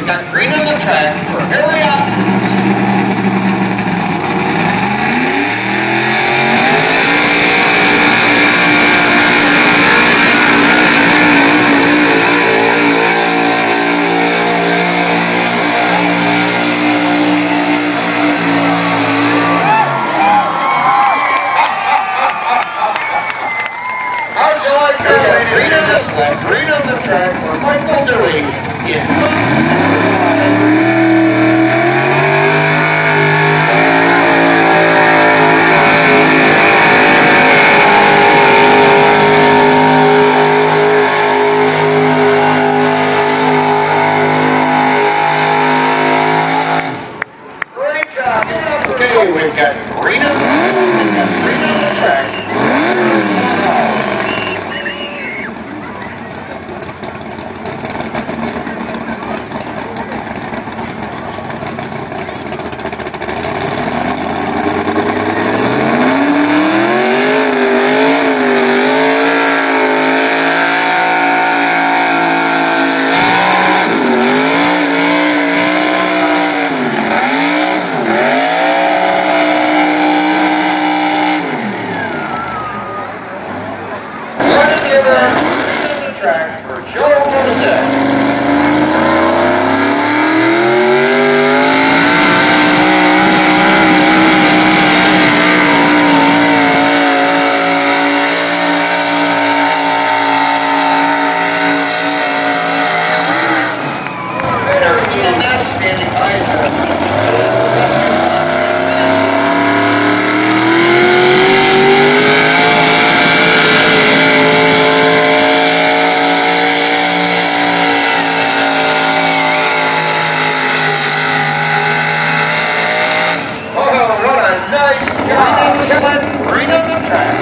We've got green on the track for Harry Options. How'd you like that? Green on the sled, green on the track for Michael Dewey Great job. Okay, we've got green on the track. Track for Joe Morissette. EMS standing by for green on the track.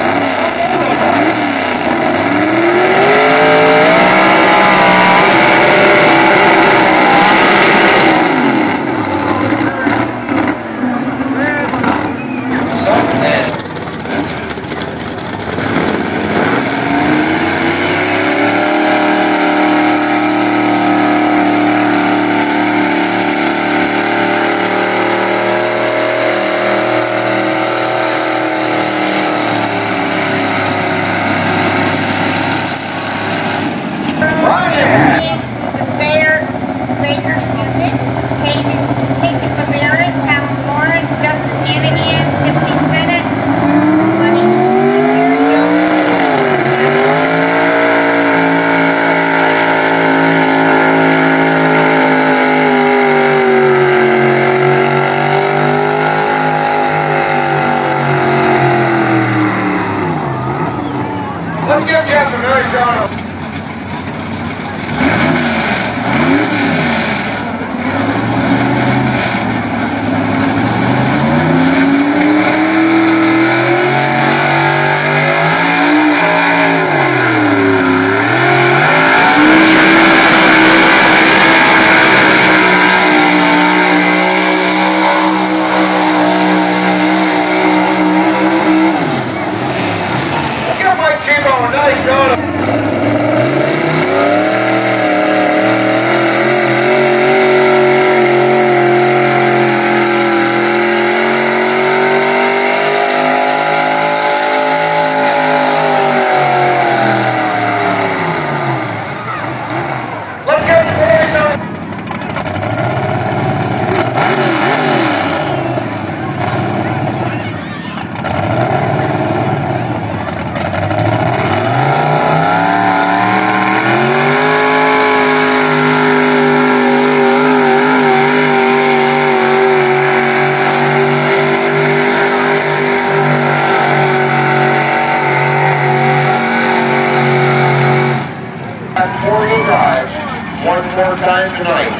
Let's give Jeff a nice round. Nice round. Let's get the boys on. Four-wheel drives one more time tonight.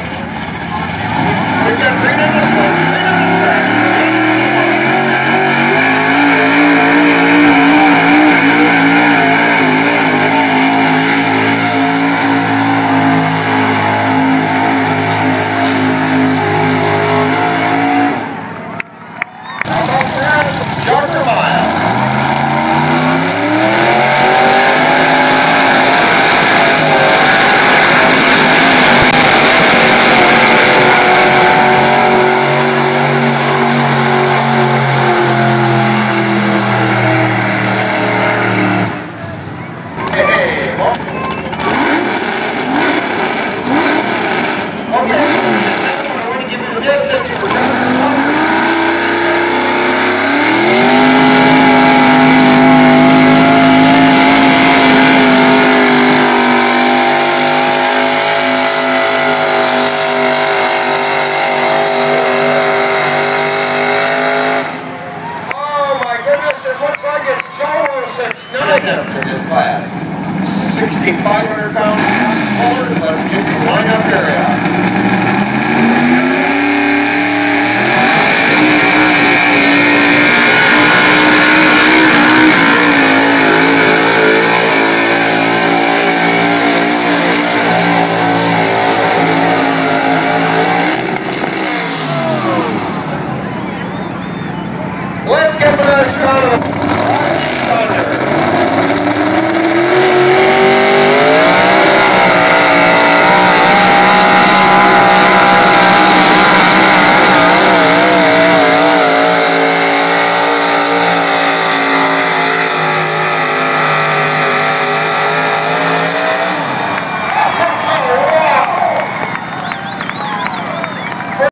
We've got green on the slope.